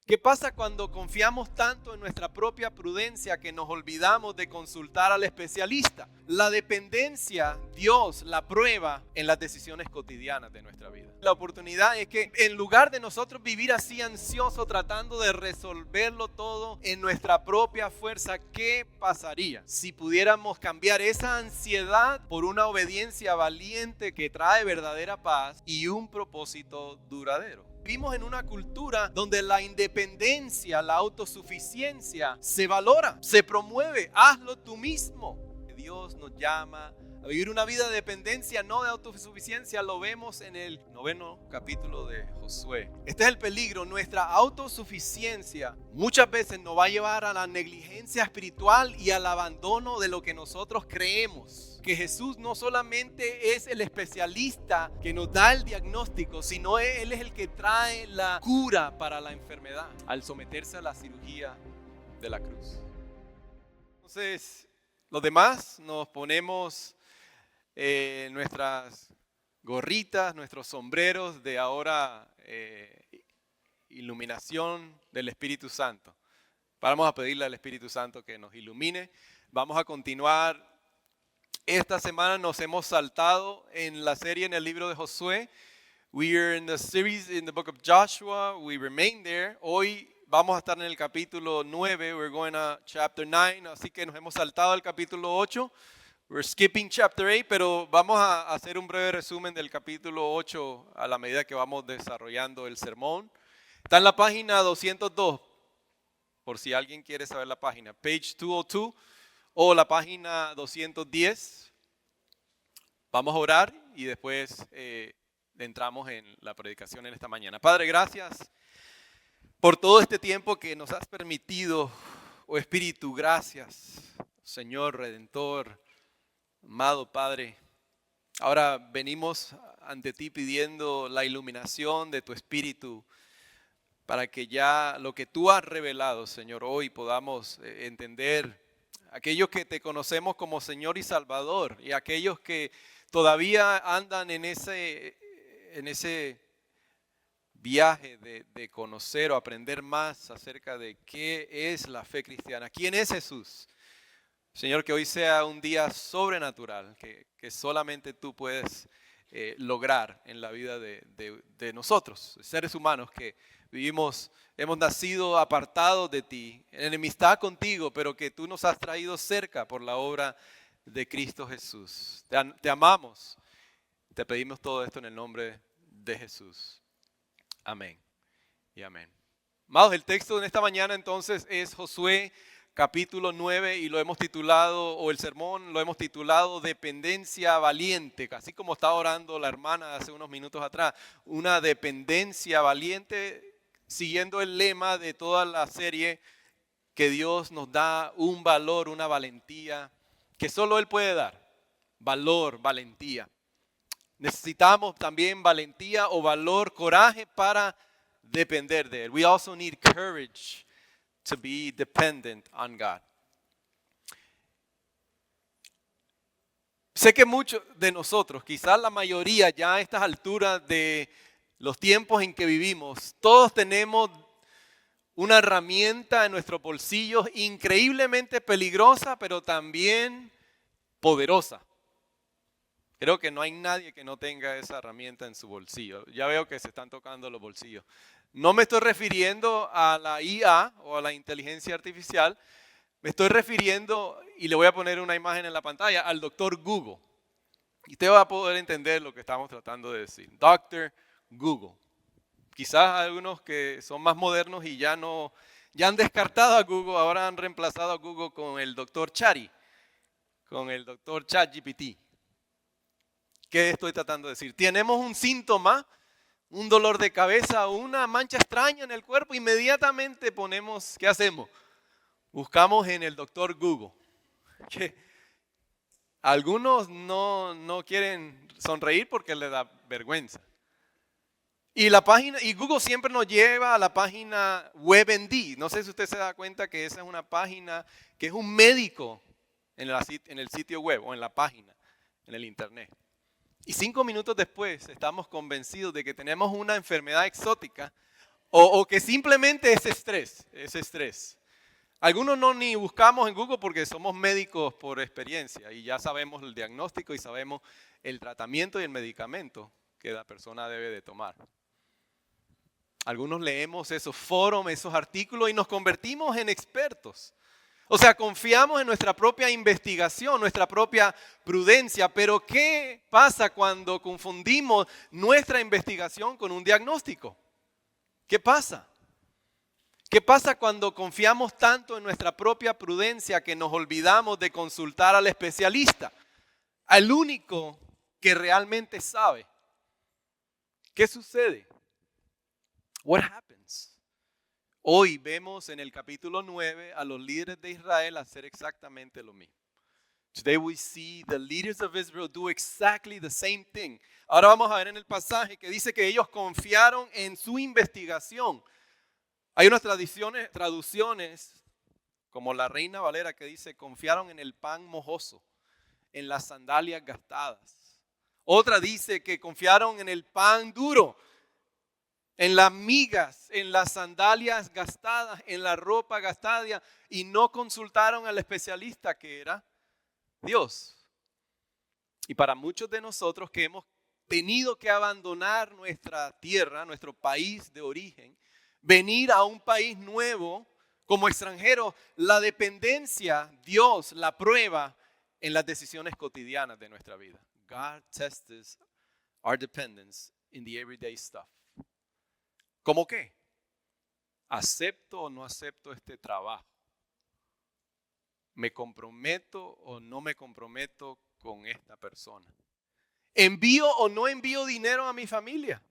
¿Qué pasa cuando confiamos tanto en nuestra propia prudencia que nos olvidamos de consultar al especialista? La dependencia, Dios la prueba en las decisiones cotidianas de nuestra vida. La oportunidad es que en lugar de nosotros vivir así ansioso tratando de resolverlo todo en nuestra propia fuerza, ¿qué pasaría si pudiéramos cambiar esa ansiedad por una obediencia valiente que trae verdadera paz y un propósito duradero? Vivimos en una cultura donde la independencia, la autosuficiencia se valora, se promueve. Hazlo tú mismo. Dios nos llama a vivir una vida de dependencia, no de autosuficiencia. Lo vemos en el 9º capítulo de Josué. Este es el peligro. Nuestra autosuficiencia muchas veces nos va a llevar a la negligencia espiritual y al abandono de lo que nosotros creemos. Que Jesús no solamente es el especialista que nos da el diagnóstico, sino Él es el que trae la cura para la enfermedad al someterse a la cirugía de la cruz. Entonces, los demás nos ponemos nuestras gorritas, nuestros sombreros de ahora iluminación del Espíritu Santo. Vamos a pedirle al Espíritu Santo que nos ilumine. Vamos a continuar. Esta semana nos hemos saltado en la serie en el libro de Josué. We are in the series in the book of Joshua. We remain there. Hoy vamos a estar en el capítulo 9. We're going to chapter 9. Así que nos hemos saltado al capítulo 8. We're skipping chapter 8, pero vamos a hacer un breve resumen del capítulo 8 a la medida que vamos desarrollando el sermón. Está en la página 202, por si alguien quiere saber la página. Page 202. O la página 210. Vamos a orar y después entramos en la predicación en esta mañana. Padre, gracias por todo este tiempo que nos has permitido, oh Espíritu, gracias, Señor Redentor, amado Padre. Ahora venimos ante ti pidiendo la iluminación de tu Espíritu para que ya lo que tú has revelado, Señor, hoy podamos entender. Aquellos que te conocemos como Señor y Salvador y aquellos que todavía andan en ese viaje de conocer o aprender más acerca de qué es la fe cristiana, quién es Jesús. Señor, que hoy sea un día sobrenatural, que solamente tú puedes lograr en la vida de nosotros, seres humanos que vivimos, hemos nacido apartados de ti, en enemistad contigo, pero que tú nos has traído cerca por la obra de Cristo Jesús. Te amamos, te pedimos todo esto en el nombre de Jesús. Amén y amén. Amados, el texto de esta mañana entonces es Josué capítulo 9 y lo hemos titulado, o el sermón lo hemos titulado Dependencia Valiente, así como estaba orando la hermana hace unos minutos atrás, una dependencia valiente, siguiendo el lema de toda la serie, que Dios nos da un valor, una valentía, que solo Él puede dar, valor, valentía. Necesitamos también valentía o valor, coraje para depender de Él. We also need courage to be dependent on God. Sé que muchos de nosotros, quizás la mayoría ya a estas alturas de los tiempos en que vivimos, todos tenemos una herramienta en nuestros bolsillos increíblemente peligrosa, pero también poderosa. Creo que no hay nadie que no tenga esa herramienta en su bolsillo. Ya veo que se están tocando los bolsillos. No me estoy refiriendo a la IA o a la inteligencia artificial. Me estoy refiriendo, y le voy a poner una imagen en la pantalla, al doctor Google. Y usted va a poder entender lo que estamos tratando de decir. Doctor Google. Quizás algunos que son más modernos y ya han descartado a Google, ahora han reemplazado a Google con el doctor Chari, con el doctor ChatGPT. ¿Qué estoy tratando de decir? Tenemos un síntoma, un dolor de cabeza, una mancha extraña en el cuerpo, inmediatamente ¿qué hacemos? Buscamos en el doctor Google. Que algunos no quieren sonreír porque les da vergüenza. Y Google siempre nos lleva a la página WebMD. No sé si usted se da cuenta que esa es una página que es un médico en el sitio web o en la página, en el internet. Y 5 minutos después estamos convencidos de que tenemos una enfermedad exótica O que simplemente es estrés. Algunos no ni buscamos en Google porque somos médicos por experiencia y ya sabemos el diagnóstico y sabemos el tratamiento y el medicamento que la persona debe de tomar. Algunos leemos esos foros, esos artículos y nos convertimos en expertos. O sea, confiamos en nuestra propia investigación, nuestra propia prudencia, pero ¿qué pasa cuando confundimos nuestra investigación con un diagnóstico? ¿Qué pasa? ¿Qué pasa cuando confiamos tanto en nuestra propia prudencia que nos olvidamos de consultar al especialista, al único que realmente sabe? ¿Qué sucede? What happens? Hoy vemos en el capítulo 9 a los líderes de Israel hacer exactamente lo mismo. Today we see the leaders of Israel do exactly the same thing. Ahora vamos a ver en el pasaje que dice que ellos confiaron en su investigación. Hay unas traducciones, como la Reina Valera, que dice, confiaron en el pan mojoso, en las sandalias gastadas. Otra dice que confiaron en el pan duro, en las migas, en las sandalias gastadas, en la ropa gastada, y no consultaron al especialista que era Dios. Y para muchos de nosotros que hemos tenido que abandonar nuestra tierra, nuestro país de origen, venir a un país nuevo como extranjero, la dependencia, Dios la prueba en las decisiones cotidianas de nuestra vida. God tests our dependence in the everyday stuff. ¿Cómo qué? ¿Acepto o no acepto este trabajo? ¿Me comprometo o no me comprometo con esta persona? ¿Envío o no envío dinero a mi familia?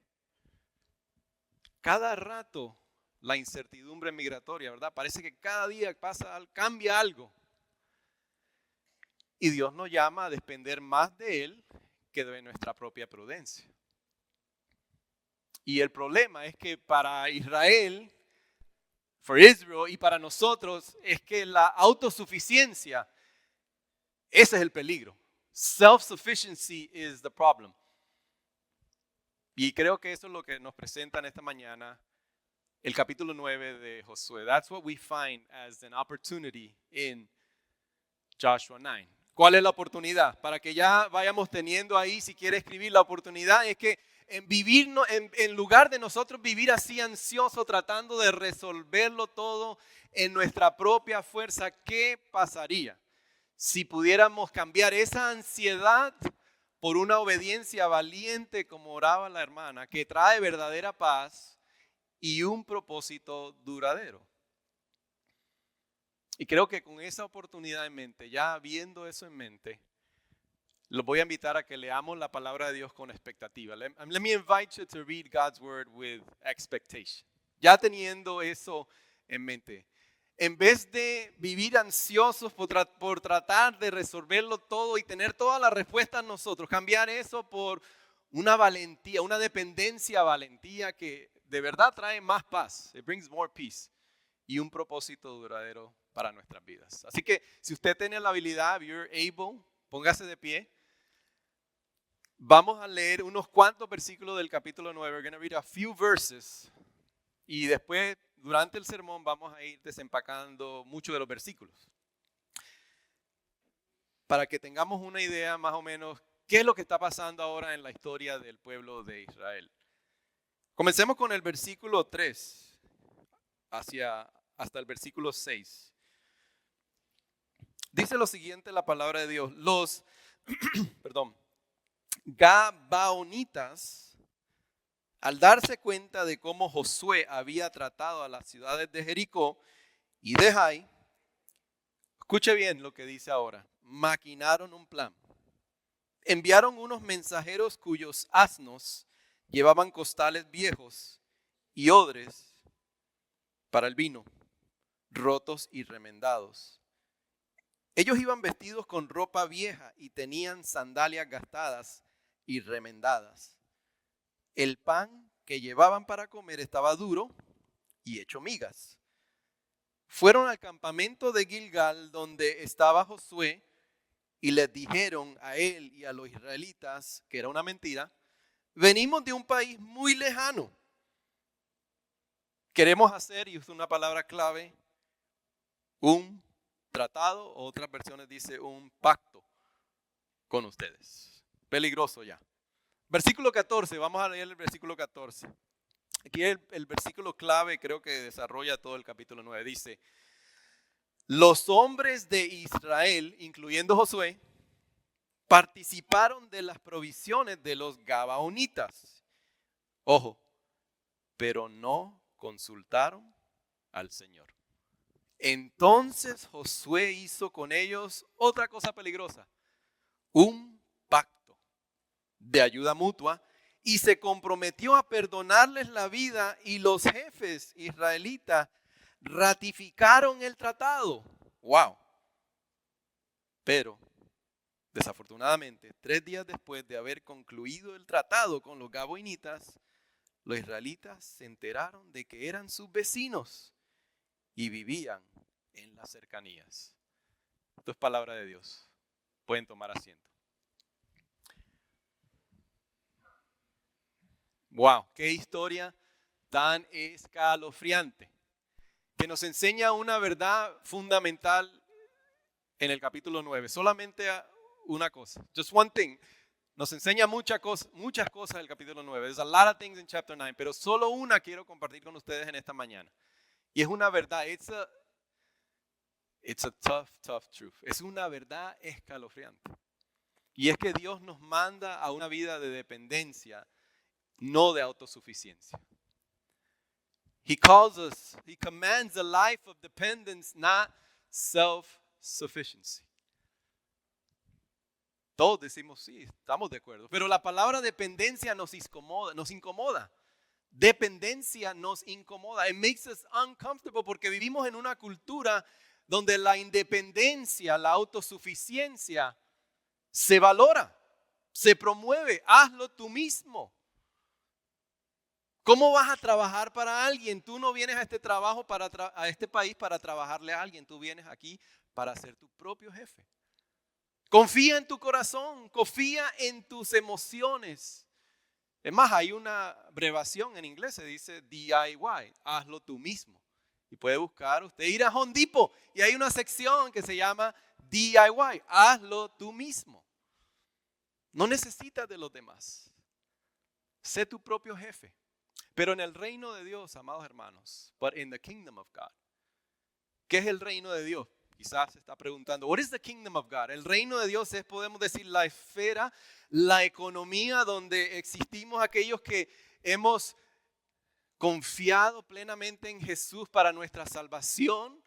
Cada rato la incertidumbre migratoria, ¿verdad? Parece que cada día cambia algo. Y Dios nos llama a depender más de Él que de nuestra propia prudencia. Y el problema es que para Israel, y para nosotros, es que la autosuficiencia, ese es el peligro. Self-sufficiency is the problem. Y creo que eso es lo que nos presenta en esta mañana el capítulo 9 de Josué. That's what we find as an opportunity in Joshua 9. ¿Cuál es la oportunidad? Para que ya vayamos teniendo ahí, si quiere escribir, la oportunidad es que en lugar de nosotros vivir así ansioso, tratando de resolverlo todo en nuestra propia fuerza, ¿qué pasaría si pudiéramos cambiar esa ansiedad por una obediencia valiente como oraba la hermana, que trae verdadera paz y un propósito duradero? Y creo que con esa oportunidad en mente, ya viendo eso en mente, los voy a invitar a que leamos la palabra de Dios con expectativa. Let me invite you to read God's word with expectation. Ya teniendo eso en mente. En vez de vivir ansiosos por tratar de resolverlo todo y tener todas las respuestas nosotros, cambiar eso por una valentía, una valentía que de verdad trae más paz. It brings more peace. Y un propósito duradero para nuestras vidas. Así que si usted tiene la habilidad, if you're able, póngase de pie. Vamos a leer unos cuantos versículos del capítulo 9. We're going to read a few verses. Y después, durante el sermón, vamos a ir desempacando muchos de los versículos. Para que tengamos una idea más o menos qué es lo que está pasando ahora en la historia del pueblo de Israel. Comencemos con el versículo 3 hasta el versículo 6. Dice lo siguiente la palabra de Dios. Los Gabaonitas, al darse cuenta de cómo Josué había tratado a las ciudades de Jericó y de Jai, escuche bien lo que dice ahora, maquinaron un plan. Enviaron unos mensajeros cuyos asnos llevaban costales viejos y odres para el vino, rotos y remendados. Ellos iban vestidos con ropa vieja y tenían sandalias gastadas y remendadas. El pan que llevaban para comer estaba duro y hecho migas. Fueron al campamento de Gilgal donde estaba Josué y les dijeron a él y a los israelitas, que era una mentira, venimos de un país muy lejano. queremos hacer, y es una palabra clave, un tratado, o otras versiones dice un pacto con ustedes. Peligroso ya. Versículo 14, vamos a leer el versículo 14. Aquí el versículo clave, creo que desarrolla todo el capítulo 9. Dice, los hombres de Israel, incluyendo Josué, participaron de las provisiones de los gabaonitas. Ojo, pero no consultaron al Señor. Entonces Josué hizo con ellos otra cosa peligrosa, un pacto de ayuda mutua, y se comprometió a perdonarles la vida, y los jefes israelitas ratificaron el tratado. Wow. Pero desafortunadamente, 3 días después de haber concluido el tratado con los gabaonitas, los israelitas se enteraron de que eran sus vecinos y vivían en las cercanías. Esto es palabra de Dios. Pueden tomar asiento. Wow, qué historia tan escalofriante, que nos enseña una verdad fundamental en el capítulo 9. Solamente una cosa, just one thing. Nos enseña muchas cosas del capítulo 9. There's a lot of things in chapter 9, pero solo una quiero compartir con ustedes en esta mañana. Y es una verdad, it's a tough truth. Es una verdad escalofriante. Y es que Dios nos manda a una vida de dependencia, no de autosuficiencia. He commands a life of dependence, not self-sufficiency. Todos decimos sí, estamos de acuerdo. Pero la palabra dependencia nos incomoda. Dependencia nos incomoda. It makes us uncomfortable porque vivimos en una cultura donde la independencia, la autosuficiencia se valora, se promueve. Hazlo tú mismo. ¿Cómo vas a trabajar para alguien? Tú no vienes a este trabajo a este país para trabajarle a alguien. Tú vienes aquí para ser tu propio jefe. Confía en tu corazón, confía en tus emociones. Es más, hay una abreviación en inglés, se dice DIY, hazlo tú mismo. Y puede buscar usted, ir a Home Depot y hay una sección que se llama DIY, hazlo tú mismo. No necesitas de los demás. Sé tu propio jefe. Pero en el reino de Dios, amados hermanos, but in the kingdom of God, ¿qué es el reino de Dios? Quizás se está preguntando, what is the kingdom of God? El reino de Dios es, podemos decir, la esfera, la economía donde existimos aquellos que hemos confiado plenamente en Jesús para nuestra salvación.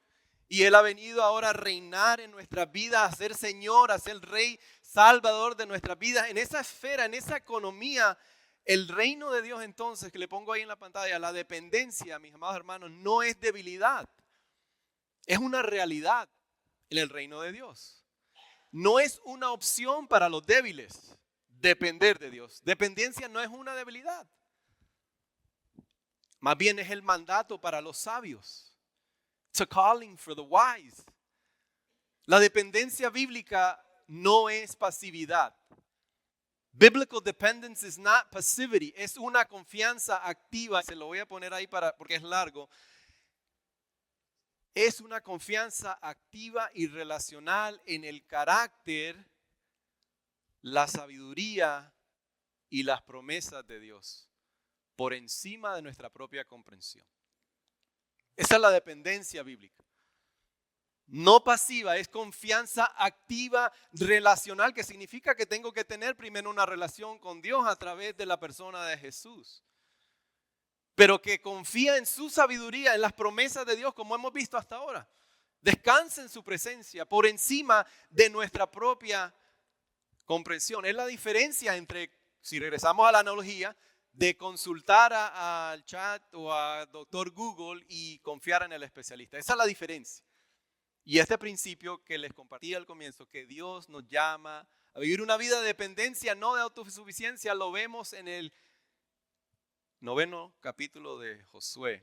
Y Él ha venido ahora a reinar en nuestras vidas, a ser Señor, a ser Rey, Salvador de nuestras vidas. En esa esfera, en esa economía, el reino de Dios entonces, que le pongo ahí en la pantalla, la dependencia, mis amados hermanos, no es debilidad. Es una realidad en el reino de Dios. No es una opción para los débiles depender de Dios. Dependencia no es una debilidad. Más bien es el mandato para los sabios. It's a calling for the wise. La dependencia bíblica no es pasividad. Biblical dependence is not passivity. Es una confianza activa. Se lo voy a poner ahí porque es largo. Es una confianza activa y relacional en el carácter, la sabiduría y las promesas de Dios por encima de nuestra propia comprensión. Esa es la dependencia bíblica. No pasiva, es confianza activa relacional, que significa que tengo que tener primero una relación con Dios a través de la persona de Jesús. Pero que confía en su sabiduría, en las promesas de Dios, como hemos visto hasta ahora. Descansa en su presencia por encima de nuestra propia comprensión. Es la diferencia entre, si regresamos a la analogía, de consultar al chat o a doctor Google y confiar en el especialista. Esa es la diferencia. Y este principio que les compartí al comienzo, que Dios nos llama a vivir una vida de dependencia, no de autosuficiencia, lo vemos en el 9º capítulo de Josué.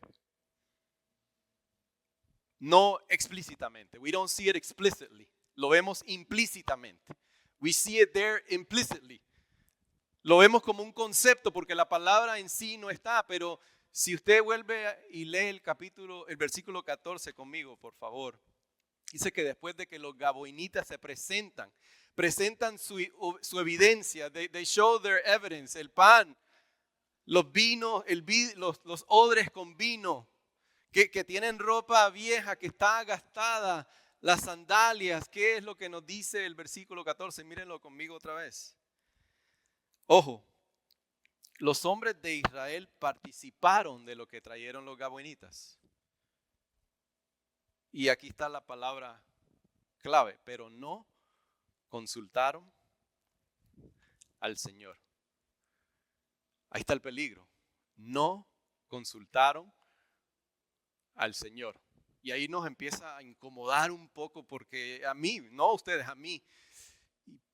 No explícitamente. We don't see it explicitly. Lo vemos implícitamente. We see it there implicitly. Lo vemos como un concepto porque la palabra en sí no está, pero Si usted vuelve y lee el versículo 14 conmigo, por favor. Dice que después de que los gabaonitas se presentan su evidencia, they show their evidence, el pan, los vinos, los odres con vino, que tienen ropa vieja, que está gastada, las sandalias. ¿Qué es lo que nos dice el versículo 14? Mírenlo conmigo otra vez. Ojo, los hombres de Israel participaron de lo que trajeron los gabaonitas. Y aquí está la palabra clave, pero no consultaron al Señor. Ahí está el peligro. No consultaron al Señor. Y ahí nos empieza a incomodar un poco porque a mí, no a ustedes, a mí.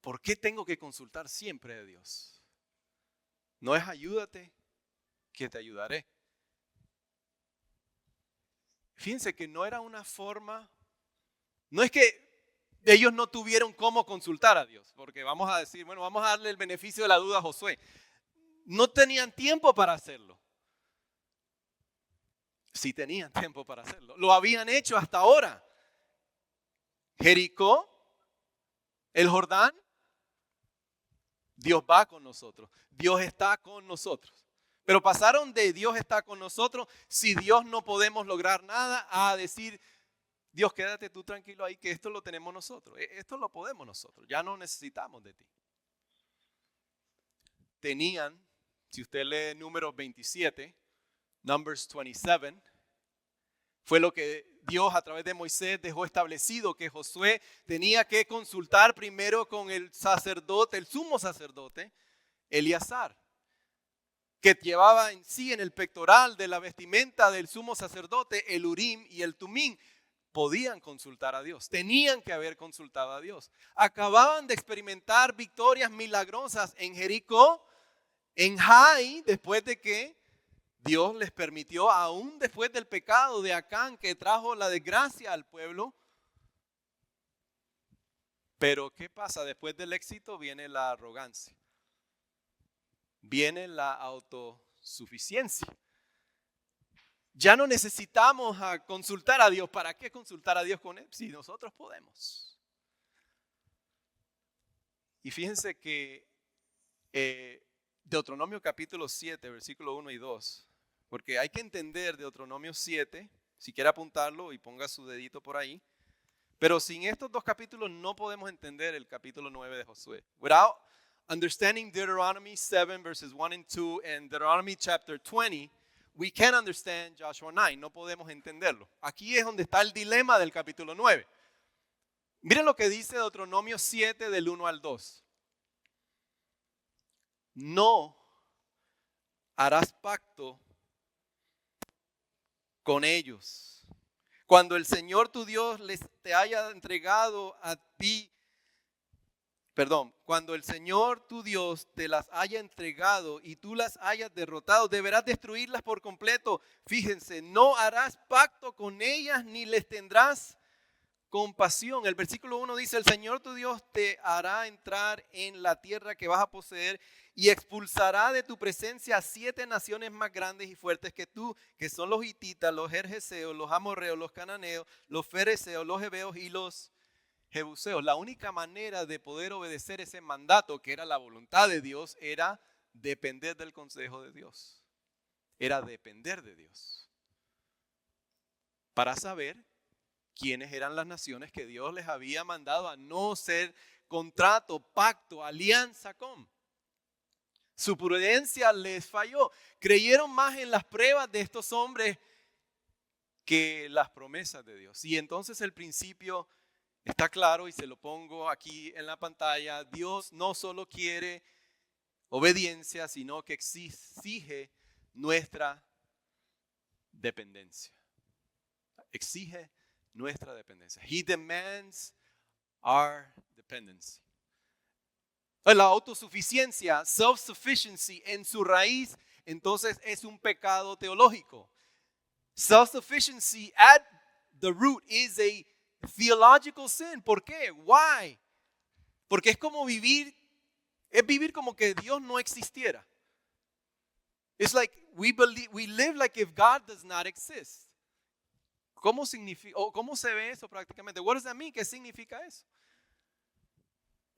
¿Por qué tengo que consultar siempre a Dios? No es ayúdate que te ayudaré. Fíjense que no era una forma, no es que ellos no tuvieron cómo consultar a Dios, porque vamos a decir, bueno, vamos a darle el beneficio de la duda a Josué. No tenían tiempo para hacerlo. Sí tenían tiempo para hacerlo. Lo habían hecho hasta ahora. Jericó, el Jordán, Dios va con nosotros. Dios está con nosotros. Pero pasaron de Dios está con nosotros, si Dios no podemos lograr nada, a decir, Dios, quédate tú tranquilo ahí, que esto lo tenemos nosotros. Esto lo podemos nosotros. Ya no necesitamos de ti. Tenían, si usted lee Números 27, Numbers 27, fue lo que Dios a través de Moisés dejó establecido, que Josué tenía que consultar primero con el sacerdote, el sumo sacerdote, Eleazar, que llevaba en sí en el pectoral de la vestimenta del sumo sacerdote el Urim y el Tumim. Podían consultar a Dios, tenían que haber consultado a Dios. Acababan de experimentar victorias milagrosas en Jericó, en Jai, después de que Dios les permitió, aún después del pecado de Acán que trajo la desgracia al pueblo. Pero ¿qué pasa? Después del éxito viene la arrogancia. Viene la autosuficiencia. Ya no necesitamos consultar a Dios. ¿Para qué consultar a Dios con Él? Si nosotros podemos. Y fíjense que Deuteronomio capítulo 7, versículo 1 y 2. Porque hay que entender Deuteronomio 7, si quiere apuntarlo y ponga su dedito por ahí. Pero sin estos dos capítulos no podemos entender el capítulo 9 de Josué. Without understanding Deuteronomy 7 verses 1 and 2 and Deuteronomy chapter 20, we can't understand Joshua 9. No podemos entenderlo. Aquí es donde está el dilema del capítulo 9. Miren lo que dice Deuteronomio 7 del 1 al 2. No harás pacto con ellos. Cuando el Señor tu Dios te haya entregado a ti, cuando el Señor tu Dios te las haya entregado y tú las hayas derrotado, deberás destruirlas por completo. Fíjense, no harás pacto con ellas ni les tendrás compasión. El versículo 1 dice, el Señor tu Dios te hará entrar en la tierra que vas a poseer y expulsará de tu presencia a 7 naciones más grandes y fuertes que tú, que son los hititas, los gergeseos, los amorreos, los cananeos, los fereceos, los heveos y los jebuseos. La única manera de poder obedecer ese mandato, que era la voluntad de Dios, era depender del consejo de Dios. Era depender de Dios. Para saber quiénes eran las naciones que Dios les había mandado a no hacer contrato, pacto, alianza con. Su prudencia les falló. Creyeron más en las pruebas de estos hombres que las promesas de Dios. Y entonces el principio está claro y se lo pongo aquí en la pantalla. Dios no solo quiere obediencia, sino que exige nuestra dependencia. Exige nuestra dependencia. He demands our dependency. La autosuficiencia, self-sufficiency, en su raíz, entonces es un pecado teológico. Self-sufficiency at the root is a theological sin. ¿Por qué? Why? Porque es como vivir como que Dios no existiera. It's like we live like if God does not exist. ¿Cómo significa, o cómo se ve eso prácticamente? What does that mean? ¿Qué significa eso?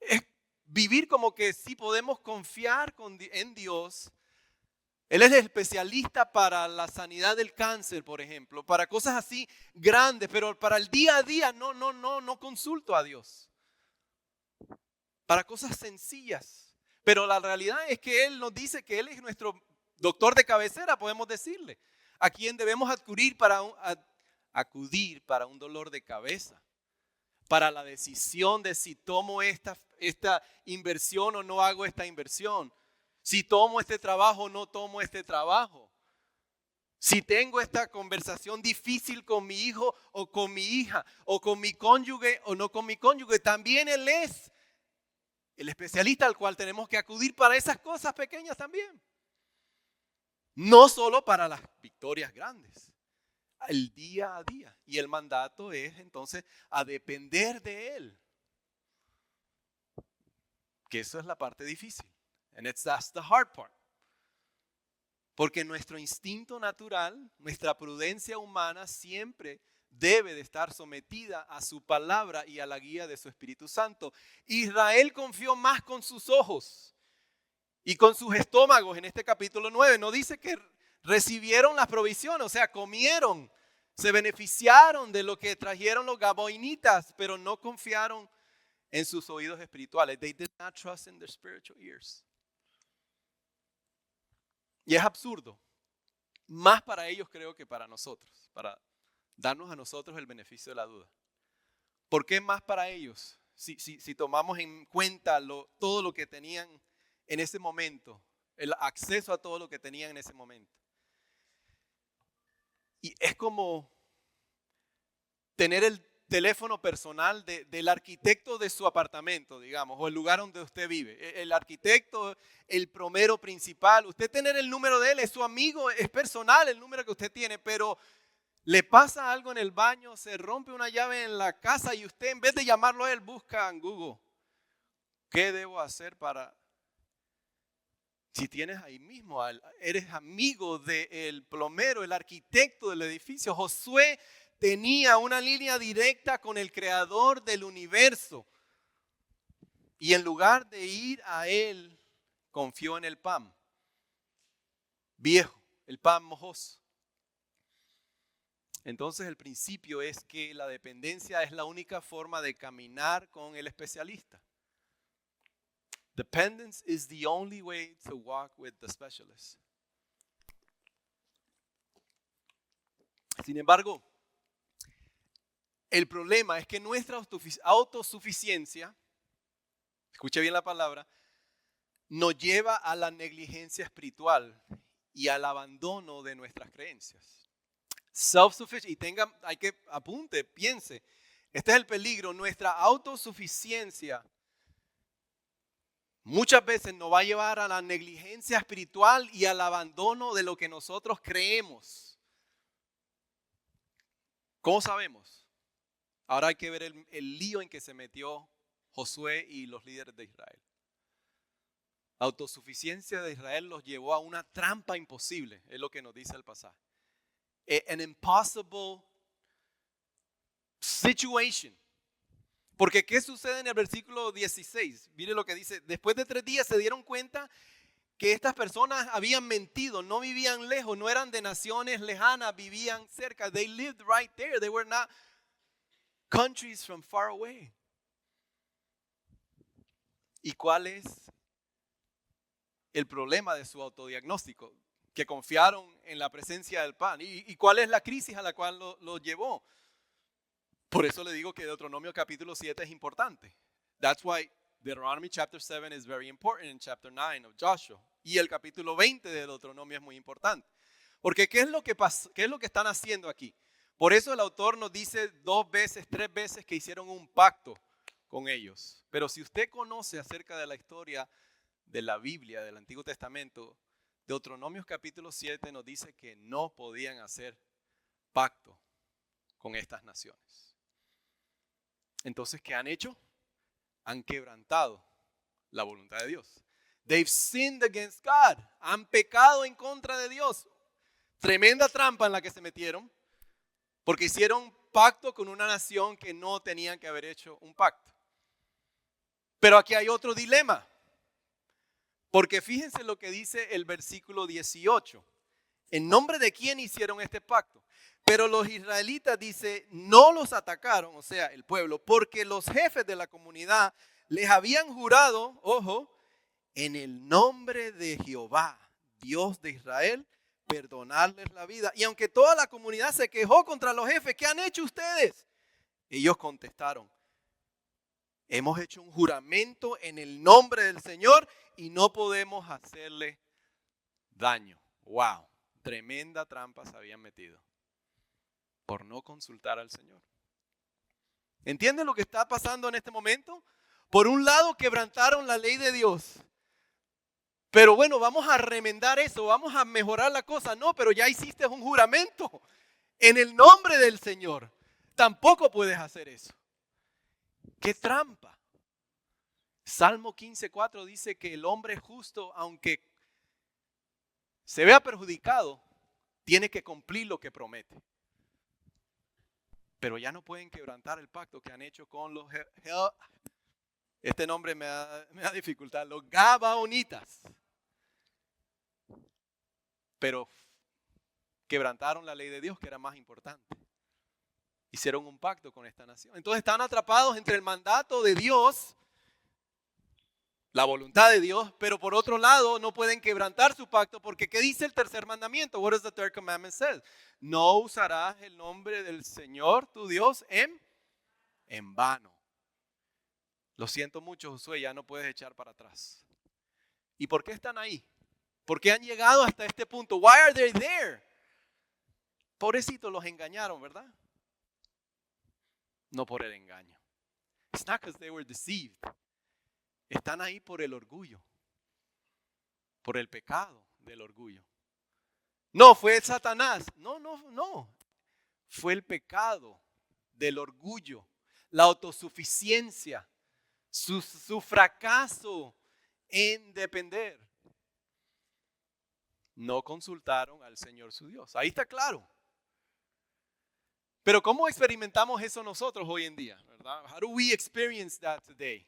Es vivir como que sí podemos confiar en Dios. Él es el especialista para la sanidad del cáncer, por ejemplo, para cosas así grandes, pero para el día a día no consulto a Dios. Para cosas sencillas. Pero la realidad es que Él nos dice que Él es nuestro doctor de cabecera, podemos decirle, a quien debemos acudir para un dolor de cabeza, para la decisión de si tomo esta inversión o no hago esta inversión, si tomo este trabajo o no tomo este trabajo, si tengo esta conversación difícil con mi hijo o con mi hija, o con mi cónyuge o no con mi cónyuge. También Él es el especialista al cual tenemos que acudir para esas cosas pequeñas también. No solo para las victorias grandes, el día a día. Y el mandato es entonces a depender de Él. Que eso es la parte difícil. And that's the hard part. Porque nuestro instinto natural, nuestra prudencia humana siempre debe de estar sometida a su palabra y a la guía de su Espíritu Santo. Israel confió más con sus ojos y con sus estómagos en este capítulo 9. No dice que recibieron las provisiones, o sea, comieron, se beneficiaron de lo que trajeron los gabaonitas, pero no confiaron en sus oídos espirituales. They did not trust in their spiritual ears. Y es absurdo, más para ellos creo que para nosotros, para darnos a nosotros el beneficio de la duda. ¿Por qué más para ellos? Si tomamos en cuenta todo lo que tenían en ese momento, el acceso a todo lo que tenían en ese momento. Y es como tener el teléfono personal del arquitecto de su apartamento, digamos, o el lugar donde usted vive. El arquitecto, el plomero principal, usted tener el número de él, es su amigo, es personal el número que usted tiene, pero le pasa algo en el baño, se rompe una llave en la casa y usted en vez de llamarlo a él, busca en Google, ¿qué debo hacer para... Si tienes ahí mismo, eres amigo del plomero, el arquitecto del edificio. Josué tenía una línea directa con el creador del universo. Y en lugar de ir a él, confió en el pan viejo, el pan mojoso. Entonces el principio es que la dependencia es la única forma de caminar con el especialista. Dependence is the only way to walk with the specialist. Sin embargo, el problema es que nuestra autosuficiencia, escuche bien la palabra, nos lleva a la negligencia espiritual y al abandono de nuestras creencias. Self-sufficient, hay que apunte, piense, este es el peligro, nuestra autosuficiencia muchas veces nos va a llevar a la negligencia espiritual y al abandono de lo que nosotros creemos. ¿Cómo sabemos? Ahora hay que ver el lío en que se metió Josué y los líderes de Israel. La autosuficiencia de Israel los llevó a una trampa imposible, es lo que nos dice el pasaje. An impossible situation. Porque ¿qué sucede en el versículo 16? Mire lo que dice. Después de 3 días se dieron cuenta que estas personas habían mentido, no vivían lejos, no eran de naciones lejanas, vivían cerca. They lived right there. They were not countries from far away. ¿Y cuál es el problema de su autodiagnóstico? Que confiaron en la presencia del pan. ¿Y cuál es la crisis a la cual lo llevó? Por eso le digo que Deuteronomio capítulo 7 es importante. That's why Deuteronomy chapter 7 is very important in chapter 9 of Joshua. Y el capítulo 20 de Deuteronomio es muy importante. Porque ¿qué es lo que están haciendo aquí? Por eso el autor nos dice 2 veces, 3 veces que hicieron un pacto con ellos. Pero si usted conoce acerca de la historia de la Biblia, del Antiguo Testamento, Deuteronomio capítulo 7 nos dice que no podían hacer pacto con estas naciones. Entonces, ¿qué han hecho? Han quebrantado la voluntad de Dios. They've sinned against God. Han pecado en contra de Dios. Tremenda trampa en la que se metieron, porque hicieron pacto con una nación que no tenían que haber hecho un pacto. Pero aquí hay otro dilema, porque fíjense lo que dice el versículo 18. ¿En nombre de quién hicieron este pacto? Pero los israelitas, dice, no los atacaron, o sea, el pueblo, porque los jefes de la comunidad les habían jurado, ojo, en el nombre de Jehová, Dios de Israel, perdonarles la vida. Y aunque toda la comunidad se quejó contra los jefes, ¿qué han hecho ustedes? Ellos contestaron, hemos hecho un juramento en el nombre del Señor y no podemos hacerle daño. Wow, tremenda trampa se habían metido por no consultar al Señor. ¿Entienden lo que está pasando en este momento? Por un lado, quebrantaron la ley de Dios. Pero bueno, vamos a remendar eso, vamos a mejorar la cosa. No, pero ya hiciste un juramento en el nombre del Señor. Tampoco puedes hacer eso. ¡Qué trampa! Salmo 15:4 dice que el hombre justo, aunque se vea perjudicado, tiene que cumplir lo que promete. Pero ya no pueden quebrantar el pacto que han hecho con los... Este nombre me da dificultad. Los Gabaonitas. Pero quebrantaron la ley de Dios, que era más importante. Hicieron un pacto con esta nación. Entonces están atrapados entre el mandato de Dios, la voluntad de Dios, pero por otro lado no pueden quebrantar su pacto porque ¿qué dice el tercer mandamiento? What does the third commandment say? No usarás el nombre del Señor tu Dios en vano. Lo siento mucho, Josué, ya no puedes echar para atrás. ¿Y por qué están ahí? ¿Por qué han llegado hasta este punto? Why are they there? Pobrecitos, los engañaron, ¿verdad? No por el engaño. It's not because they were deceived. Están ahí por el orgullo, por el pecado del orgullo. No, fue Satanás. No. Fue el pecado del orgullo, la autosuficiencia, su fracaso en depender. No consultaron al Señor su Dios. Ahí está claro. Pero ¿cómo experimentamos eso nosotros hoy en día? ¿Verdad? How do we experience that today?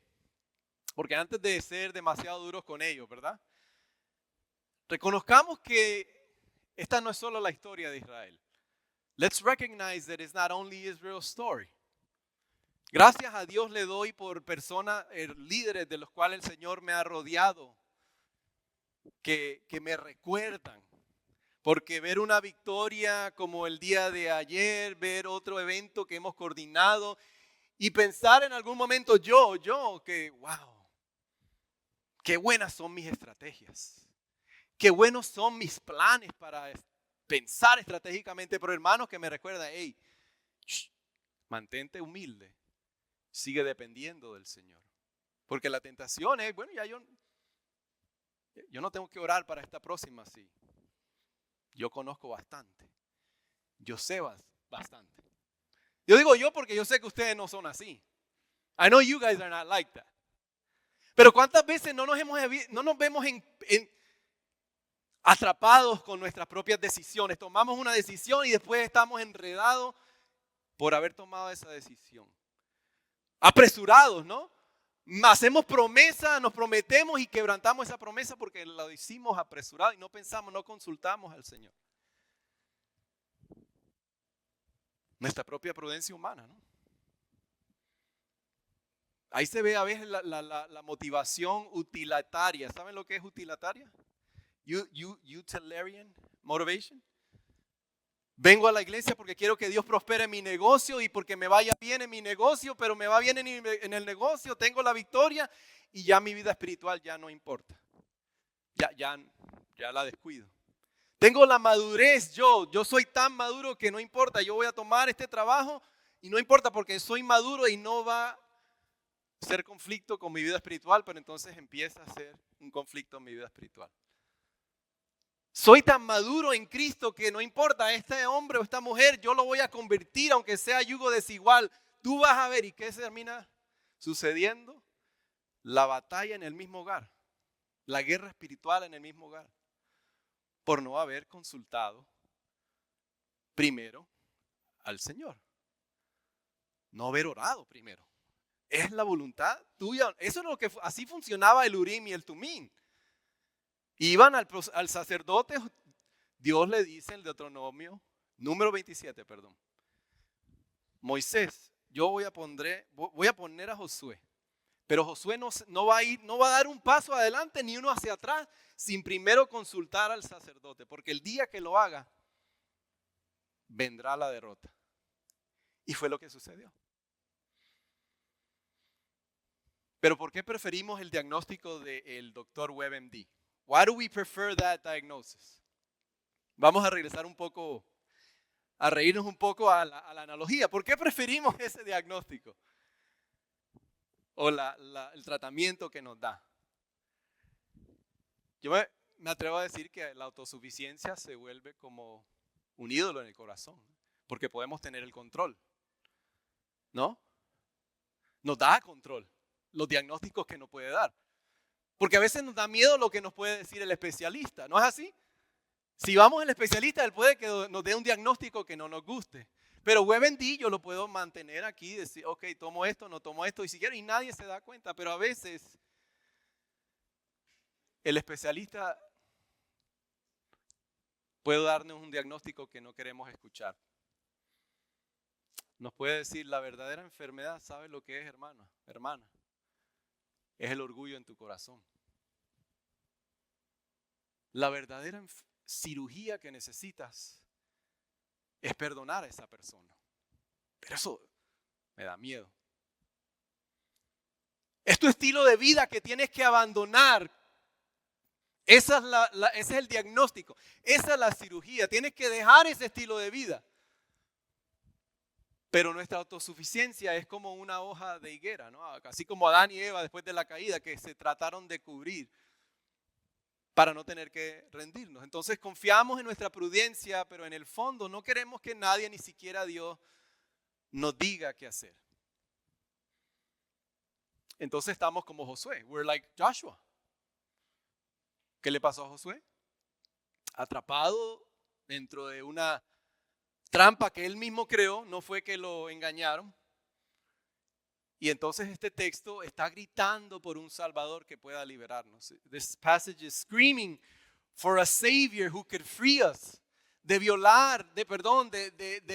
Porque antes de ser demasiado duros con ellos, ¿verdad? Reconozcamos que esta no es solo la historia de Israel. Let's recognize that it's not only Israel's story. Gracias a Dios le doy por personas, líderes de los cuales el Señor me ha rodeado, que me recuerdan. Porque ver una victoria como el día de ayer, ver otro evento que hemos coordinado y pensar en algún momento que wow. Qué buenas son mis estrategias. Qué buenos son mis planes para pensar estratégicamente. Pero hermanos que me recuerdan, hey, mantente humilde. Sigue dependiendo del Señor. Porque la tentación es, bueno, ya yo no tengo que orar para esta próxima, sí. Yo conozco bastante. Yo sé bastante. Yo digo yo porque yo sé que ustedes no son así. I know you guys are not like that. Pero ¿cuántas veces no nos vemos atrapados con nuestras propias decisiones? Tomamos una decisión y después estamos enredados por haber tomado esa decisión. Apresurados, ¿no? Hacemos promesa, nos prometemos y quebrantamos esa promesa porque lo hicimos apresurado y no pensamos, no consultamos al Señor. Nuestra propia prudencia humana, ¿no? Ahí se ve a veces la motivación utilitaria. ¿Saben lo que es utilitaria? Utilitarian motivation. Vengo a la iglesia porque quiero que Dios prospere mi negocio y porque me vaya bien en mi negocio, pero me va bien en el negocio, tengo la victoria y ya mi vida espiritual ya no importa. Ya la descuido. Tengo la madurez, yo soy tan maduro que no importa, yo voy a tomar este trabajo y no importa porque soy maduro y no va a ser conflicto con mi vida espiritual, pero entonces empieza a ser un conflicto en mi vida espiritual. Soy tan maduro en Cristo que no importa, este hombre o esta mujer, yo lo voy a convertir aunque sea yugo desigual. Tú vas a ver, ¿y qué se termina sucediendo? La batalla en el mismo hogar. La guerra espiritual en el mismo hogar. Por no haber consultado primero al Señor. No haber orado primero. Es la voluntad tuya. Eso es lo que así funcionaba el Urim y el Tumim. Iban al sacerdote. Dios le dice en Deuteronomio, número 27, perdón. Moisés, yo voy a poner a Josué. Pero Josué no va a dar un paso adelante ni uno hacia atrás sin primero consultar al sacerdote. Porque el día que lo haga, vendrá la derrota. Y fue lo que sucedió. Pero ¿por qué preferimos el diagnóstico del doctor WebMD? Why do we prefer that diagnosis? Vamos a regresar un poco, a reírnos un poco a la analogía. ¿Por qué preferimos ese diagnóstico? O el tratamiento que nos da. Yo me atrevo a decir que la autosuficiencia se vuelve como un ídolo en el corazón. Porque podemos tener el control. ¿No? Nos da control. Los diagnósticos que nos puede dar. Porque a veces nos da miedo lo que nos puede decir el especialista. ¿No es así? Si vamos al especialista, él puede que nos dé un diagnóstico que no nos guste. Pero WebMD yo lo puedo mantener aquí y decir, ok, tomo esto, no tomo esto, y si quiero, y nadie se da cuenta. Pero a veces el especialista puede darnos un diagnóstico que no queremos escuchar. Nos puede decir, la verdadera enfermedad, ¿sabes lo que es, hermana? Es el orgullo en tu corazón. La verdadera cirugía que necesitas es perdonar a esa persona. Pero eso me da miedo. Es tu estilo de vida que tienes que abandonar. Ese es el diagnóstico. Esa es la cirugía. Tienes que dejar ese estilo de vida. Pero nuestra autosuficiencia es como una hoja de higuera, ¿no? Así como Adán y Eva después de la caída que se trataron de cubrir para no tener que rendirnos. Entonces confiamos en nuestra prudencia, pero en el fondo no queremos que nadie, ni siquiera Dios, nos diga qué hacer. Entonces estamos como Josué. We're like Joshua. ¿Qué le pasó a Josué? Atrapado dentro de una trampa que él mismo creó, no fue que lo engañaron. Y entonces este texto está gritando por un Salvador que pueda liberarnos. This passage is screaming for a Savior who could free us. De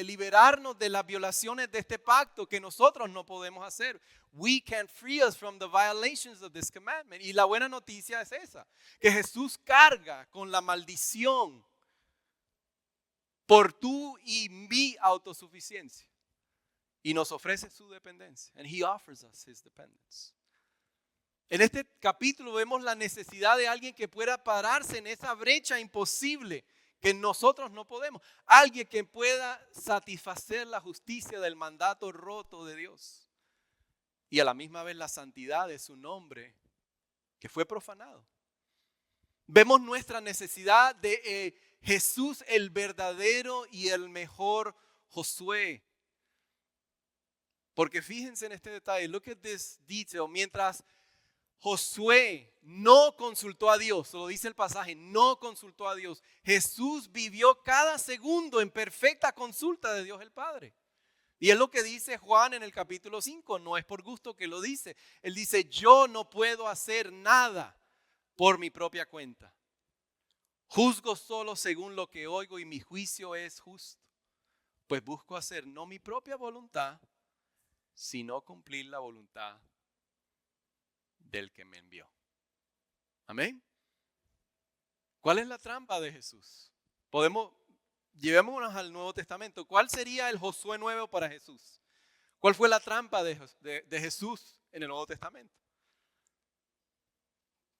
liberarnos de las violaciones de este pacto que nosotros no podemos hacer. We can't free us from the violations of this commandment. Y la buena noticia es esa, que Jesús carga con la maldición por tu y mi autosuficiencia. Y nos ofrece su dependencia. And he offers us his dependence. En este capítulo vemos la necesidad de alguien que pueda pararse en esa brecha imposible que nosotros no podemos. Alguien que pueda satisfacer la justicia del mandato roto de Dios. Y a la misma vez la santidad de su nombre que fue profanado. Vemos nuestra necesidad de Jesús, el verdadero y el mejor Josué. Porque fíjense en este detalle, look at this detail. Mientras Josué no consultó a Dios, lo dice el pasaje, no consultó a Dios. Jesús vivió cada segundo en perfecta consulta de Dios el Padre. Y es lo que dice Juan en el capítulo 5, no es por gusto que lo dice. Él dice, yo no puedo hacer nada por mi propia cuenta. Juzgo solo según lo que oigo y mi juicio es justo. Pues busco hacer no mi propia voluntad, sino cumplir la voluntad del que me envió. Amén. ¿Cuál es la trampa de Jesús? Llevémonos al Nuevo Testamento. ¿Cuál sería el Josué nuevo para Jesús? ¿Cuál fue la trampa de Jesús en el Nuevo Testamento?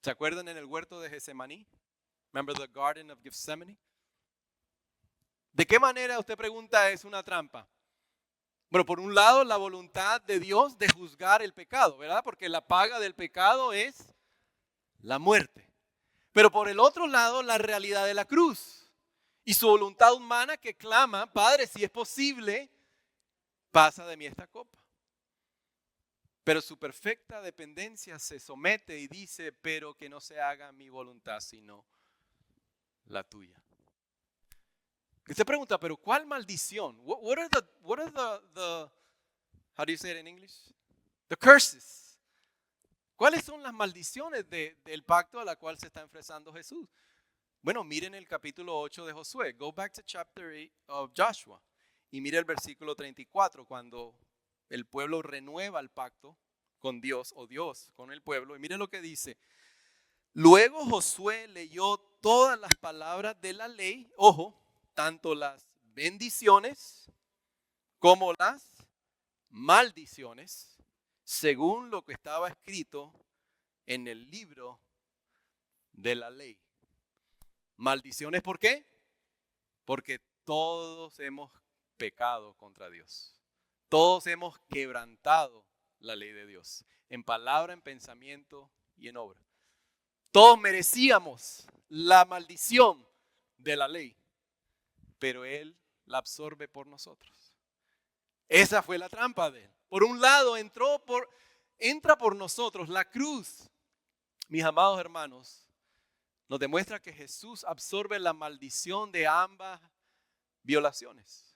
¿Se acuerdan en el huerto de Getsemaní? Remember the Garden of Gethsemane? ¿De qué manera, usted pregunta, es una trampa? Bueno, por un lado, la voluntad de Dios de juzgar el pecado, ¿verdad? Porque la paga del pecado es la muerte. Pero por el otro lado, la realidad de la cruz y su voluntad humana que clama, Padre, si es posible, pasa de mí esta copa. Pero su perfecta dependencia se somete y dice, pero que no se haga mi voluntad, sino la tuya. Y se pregunta, pero ¿cuál maldición? What are the how do you say it in English? The curses. ¿Cuáles son las maldiciones del pacto a la cual se está enfrentando Jesús? Bueno, miren el capítulo 8 de Josué. Go back to chapter 8 of Joshua. Y mire el versículo 34, cuando el pueblo renueva el pacto con Dios, o Dios con el pueblo. Y mire lo que dice. Luego Josué leyó todas las palabras de la ley, ojo, tanto las bendiciones como las maldiciones, según lo que estaba escrito en el libro de la ley. Maldiciones, ¿por qué? Porque todos hemos pecado contra Dios. Todos hemos quebrantado la ley de Dios, en palabra, en pensamiento y en obra. Todos merecíamos la maldición de la ley, pero Él la absorbe por nosotros. Esa fue la trampa de Él. Por un lado, entra por nosotros la cruz. Mis amados hermanos, nos demuestra que Jesús absorbe la maldición de ambas violaciones.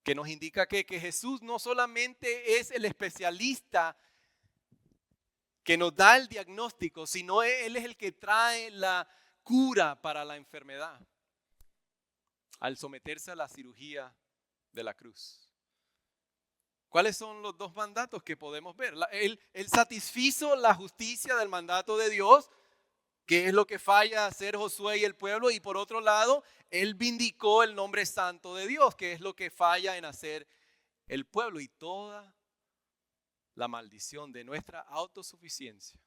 Que nos indica que Jesús no solamente es el especialista que nos da el diagnóstico, sino Él es el que trae la cura para la enfermedad al someterse a la cirugía de la cruz. ¿Cuáles son los dos mandatos que podemos ver? Él satisfizo la justicia del mandato de Dios, que es lo que falla hacer Josué y el pueblo, y por otro lado, Él vindicó el nombre santo de Dios, que es lo que falla en hacer el pueblo, y toda la maldición de nuestra autosuficiencia,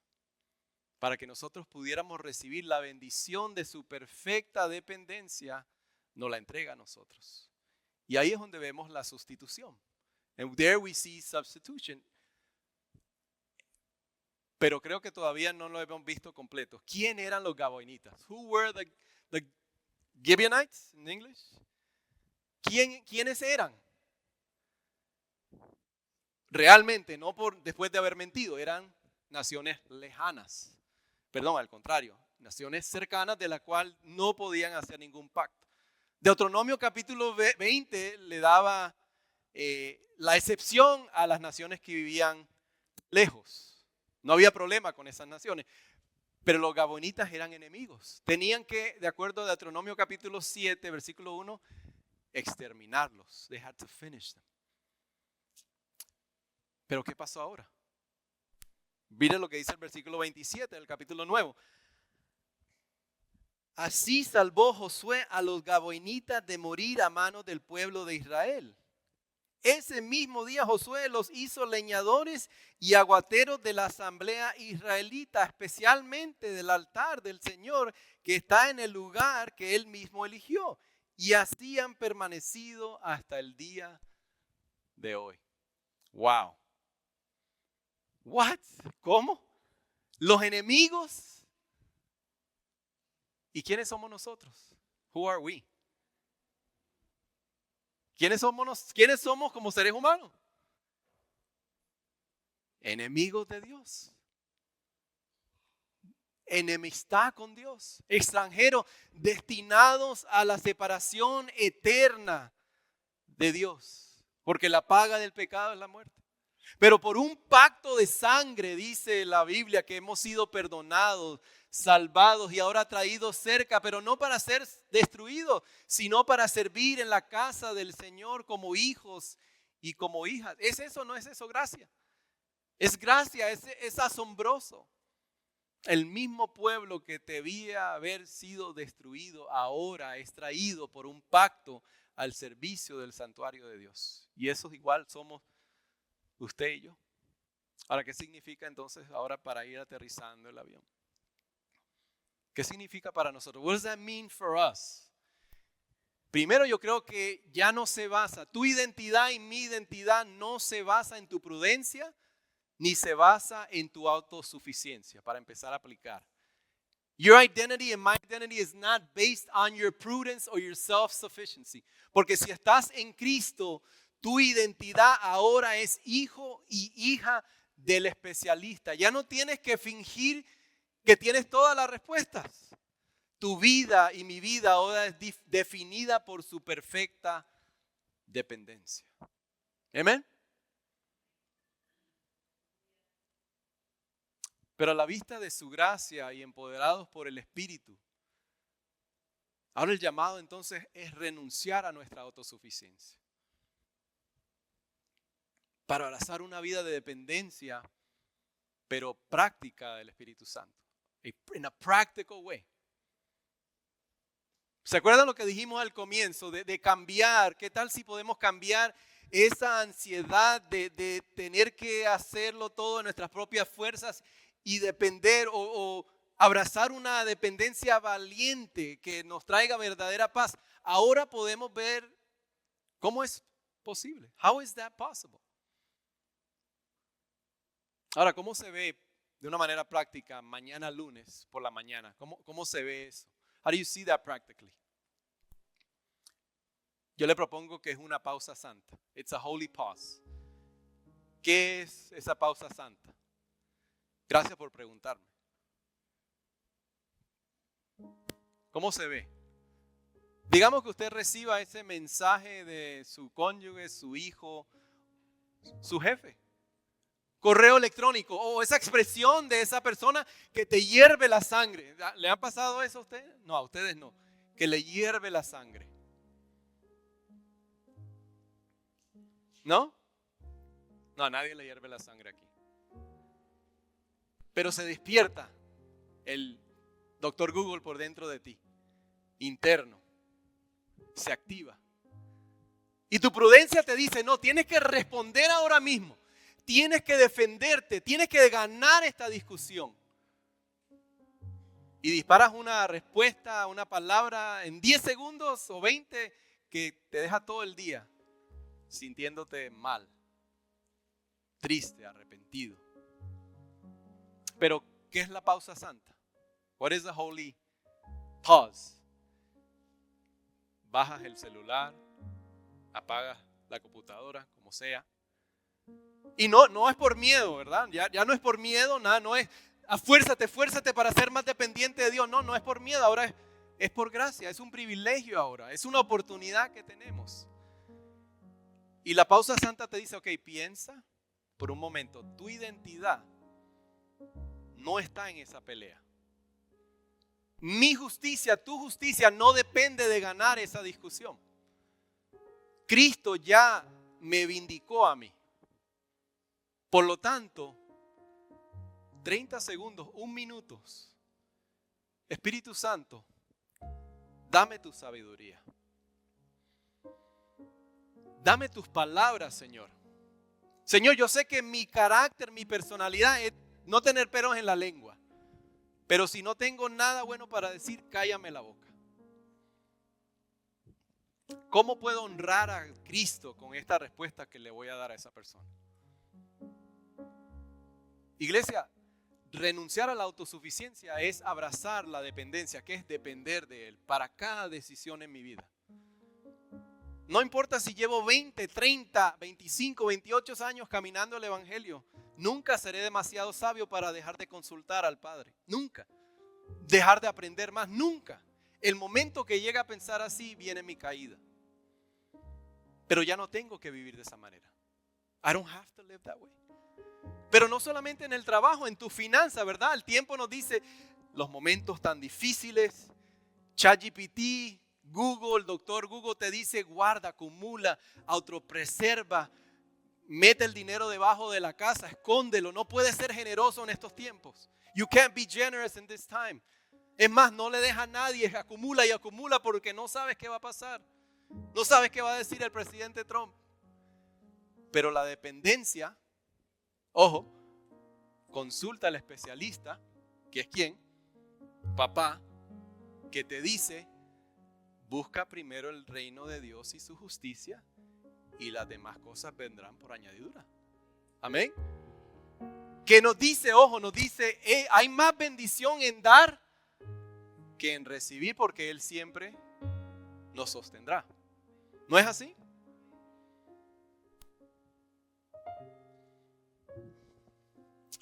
para que nosotros pudiéramos recibir la bendición de su perfecta dependencia, nos la entrega a nosotros. Y ahí es donde vemos la sustitución. And there we see substitution. Pero creo que todavía no lo hemos visto completo. ¿Quién eran los gabaonitas? Who were the Gibeonites in English? ¿Quiénes eran? Realmente, no después de haber mentido, eran naciones lejanas. Perdón, al contrario, naciones cercanas de las cuales no podían hacer ningún pacto. Deuteronomio capítulo 20 le daba la excepción a las naciones que vivían lejos. No había problema con esas naciones. Pero los gabonitas eran enemigos. Tenían que, de acuerdo a Deuteronomio capítulo 7, versículo 1, exterminarlos. They had to finish them. Pero ¿qué pasó ahora? Mire lo que dice el versículo 27 del capítulo 9. Así salvó Josué a los gabaonitas de morir a manos del pueblo de Israel. Ese mismo día Josué los hizo leñadores y aguateros de la asamblea israelita, especialmente del altar del Señor que está en el lugar que él mismo eligió. Y así han permanecido hasta el día de hoy. Wow. What? ¿Cómo? Los enemigos. ¿Y quiénes somos nosotros? Who are we? ¿Quiénes somos como seres humanos? Enemigos de Dios. Enemistad con Dios. Extranjeros destinados a la separación eterna de Dios. Porque la paga del pecado es la muerte. Pero por un pacto de sangre, dice la Biblia, que hemos sido perdonados, salvados y ahora traídos cerca, pero no para ser destruidos, sino para servir en la casa del Señor como hijos y como hijas. ¿Es eso o no es eso gracia? Es gracia, es asombroso. El mismo pueblo que debía haber sido destruido ahora es traído por un pacto al servicio del santuario de Dios. Y eso igual somos usted y yo. Ahora, ¿qué significa entonces ahora para ir aterrizando el avión? ¿Qué significa para nosotros? What does that mean for us? Primero, yo creo que ya no se basa, tu identidad y mi identidad no se basa en tu prudencia, ni se basa en tu autosuficiencia, para empezar a aplicar. Your identity and my identity is not based on your prudence or your self-sufficiency. Porque si estás en Cristo, Tu identidad ahora es hijo y hija del especialista. Ya no tienes que fingir que tienes todas las respuestas. Tu vida y mi vida ahora es definida por su perfecta dependencia. ¿Amén? Pero a la vista de su gracia y empoderados por el Espíritu, ahora el llamado entonces es renunciar a nuestra autosuficiencia para abrazar una vida de dependencia, pero práctica del Espíritu Santo. In a practical way. ¿Se acuerdan lo que dijimos al comienzo de cambiar? ¿Qué tal si podemos cambiar esa ansiedad de tener que hacerlo todo en nuestras propias fuerzas y depender o abrazar una dependencia valiente que nos traiga verdadera paz? Ahora podemos ver cómo es posible. How is that possible? Ahora, ¿cómo se ve de una manera práctica mañana lunes por la mañana? ¿Cómo se ve eso? How do you see that practically? Yo le propongo que es una pausa santa. It's a holy pause. ¿Qué es esa pausa santa? Gracias por preguntarme. ¿Cómo se ve? Digamos que usted reciba ese mensaje de su cónyuge, su hijo, su jefe. Correo electrónico o esa expresión de esa persona que te hierve la sangre. ¿Le ha pasado eso a ustedes? No, a ustedes no. Que le hierve la sangre. ¿No? No, a nadie le hierve la sangre aquí. Pero se despierta el doctor Google por dentro de ti, interno. Se activa. Y tu prudencia te dice, no, tienes que responder ahora mismo. Tienes que defenderte, tienes que ganar esta discusión. Y disparas una respuesta, una palabra en 10 segundos o 20 que te deja todo el día sintiéndote mal, triste, arrepentido. Pero, ¿qué es la pausa santa? What is the holy pause? Bajas el celular, apagas la computadora, como sea. Y no es por miedo, ¿verdad? Ya no es por miedo, nada, no es fuérzate para ser más dependiente de Dios. No es por miedo, ahora es por gracia, es un privilegio ahora, es una oportunidad que tenemos. Y la pausa santa te dice, ok, piensa por un momento, tu identidad no está en esa pelea. Mi justicia, tu justicia no depende de ganar esa discusión. Cristo ya me vindicó a mí. Por lo tanto, 30 segundos, 1 minuto. Espíritu Santo, dame tu sabiduría. Dame tus palabras, Señor. Señor, yo sé que mi carácter, mi personalidad es no tener peros en la lengua. Pero si no tengo nada bueno para decir, cállame la boca. ¿Cómo puedo honrar a Cristo con esta respuesta que le voy a dar a esa persona? Iglesia, renunciar a la autosuficiencia es abrazar la dependencia, que es depender de Él para cada decisión en mi vida. No importa si llevo 20, 30, 25, 28 años caminando el Evangelio, nunca seré demasiado sabio para dejar de consultar al Padre. Nunca. Dejar de aprender más, nunca. El momento que llega a pensar así, viene mi caída. Pero ya no tengo que vivir de esa manera. I don't have to live that way. Pero no solamente en el trabajo, en tu finanza, ¿verdad? El tiempo nos dice los momentos tan difíciles. ChatGPT, Google, doctor Google te dice guarda, acumula, autopreserva, mete el dinero debajo de la casa, escóndelo. No puedes ser generoso en estos tiempos. You can't be generous in this time. Es más, no le deja a nadie, acumula y acumula porque no sabes qué va a pasar. No sabes qué va a decir el presidente Trump. Pero la dependencia, ojo, consulta al especialista, que es ¿quién? Papá, que te dice, busca primero el reino de Dios y su justicia y las demás cosas vendrán por añadidura. Amén. Que nos dice, ojo, nos dice, hay más bendición en dar que en recibir porque Él siempre nos sostendrá. ¿No es así?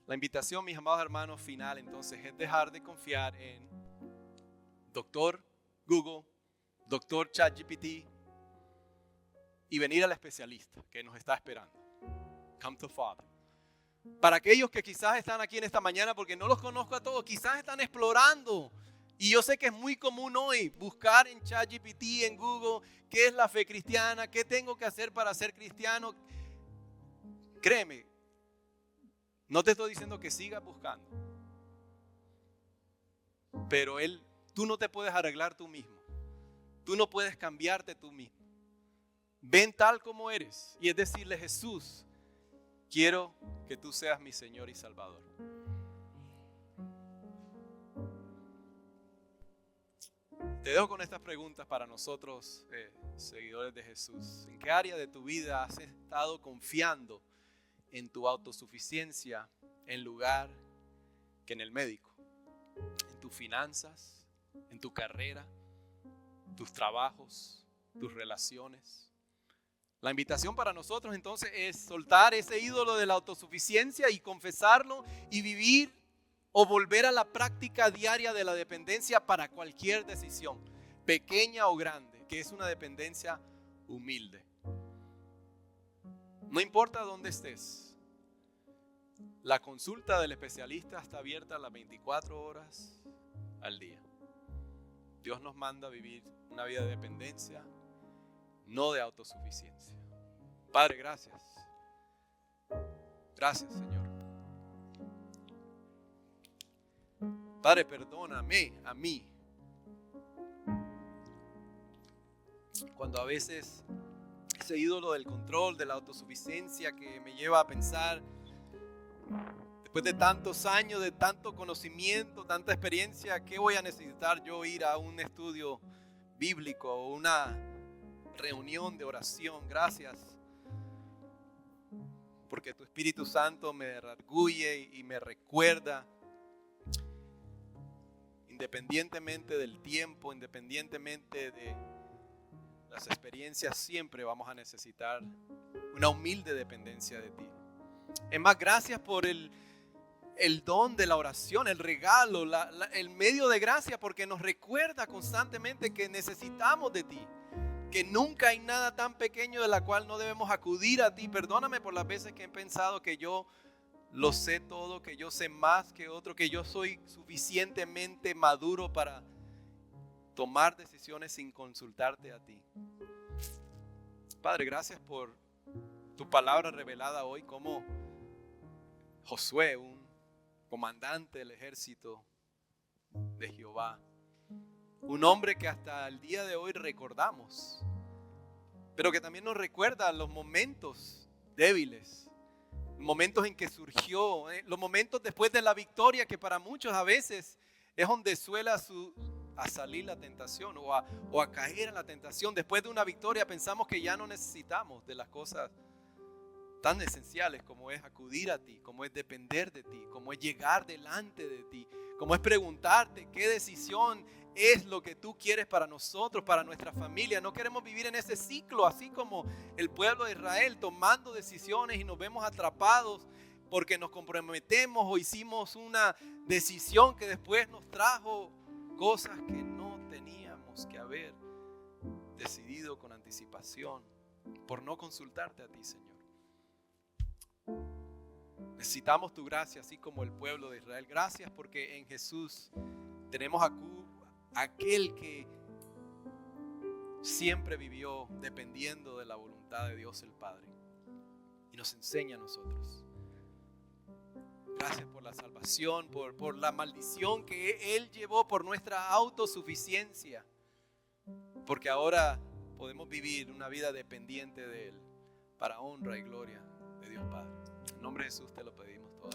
La invitación, mis amados hermanos, final entonces es dejar de confiar en Doctor Google, Doctor ChatGPT y venir al especialista que nos está esperando. Come to Father. Para aquellos que quizás están aquí en esta mañana, porque no los conozco a todos, quizás están explorando. Y yo sé que es muy común hoy buscar en ChatGPT, en Google, qué es la fe cristiana, qué tengo que hacer para ser cristiano. Créeme, no te estoy diciendo que sigas buscando, pero tú no te puedes arreglar tú mismo. Tú no puedes cambiarte tú mismo. Ven tal como eres y es decirle: Jesús, quiero que tú seas mi Señor y Salvador. Te dejo con estas preguntas para nosotros, seguidores de Jesús. ¿En qué área de tu vida has estado confiando en tu autosuficiencia en lugar que en el médico? ¿En tus finanzas? ¿En tu carrera? ¿Tus trabajos? ¿Tus relaciones? La invitación para nosotros entonces es soltar ese ídolo de la autosuficiencia y confesarlo y vivir o volver a la práctica diaria de la dependencia para cualquier decisión, pequeña o grande, que es una dependencia humilde. No importa dónde estés, la consulta del especialista está abierta las 24 horas al día. Dios nos manda a vivir una vida de dependencia, no de autosuficiencia. Padre, gracias. Gracias, Señor. Padre, perdóname a mí cuando a veces ese ídolo del control, de la autosuficiencia que me lleva a pensar, después de tantos años, de tanto conocimiento, tanta experiencia, ¿qué voy a necesitar yo ir a un estudio bíblico o una reunión de oración? Gracias, porque tu Espíritu Santo me redarguye y me recuerda, independientemente del tiempo, independientemente de las experiencias, siempre vamos a necesitar una humilde dependencia de ti. Es más, gracias por el don de la oración, el regalo, el medio de gracia, porque nos recuerda constantemente que necesitamos de ti, que nunca hay nada tan pequeño de la cual no debemos acudir a ti. Perdóname por las veces que he pensado que yo lo sé todo, que yo sé más que otro, que yo soy suficientemente maduro para tomar decisiones sin consultarte a ti. Padre, gracias por tu palabra revelada hoy, como Josué, un comandante del ejército de Jehová, un hombre que hasta el día de hoy recordamos, pero que también nos recuerda los momentos débiles, momentos en que surgió, los momentos después de la victoria, que para muchos a veces es donde suele a salir la tentación o a caer en la tentación. Después de una victoria pensamos que ya no necesitamos de las cosas tan esenciales como es acudir a ti, como es depender de ti, como es llegar delante de ti, como es preguntarte qué decisión es lo que tú quieres para nosotros, para nuestra familia. No queremos vivir en ese ciclo, así como el pueblo de Israel, tomando decisiones y nos vemos atrapados porque nos comprometemos o hicimos una decisión que después nos trajo cosas que no teníamos que haber decidido con anticipación por no consultarte a ti, Señor. Necesitamos tu gracia, así como el pueblo de Israel. Gracias porque en Jesús tenemos aquel que siempre vivió dependiendo de la voluntad de Dios el Padre y nos enseña a nosotros. Gracias por la salvación, por la maldición que Él llevó por nuestra autosuficiencia, porque ahora podemos vivir una vida dependiente de Él para honra y gloria de Dios Padre. En nombre de Jesús te lo pedimos todo.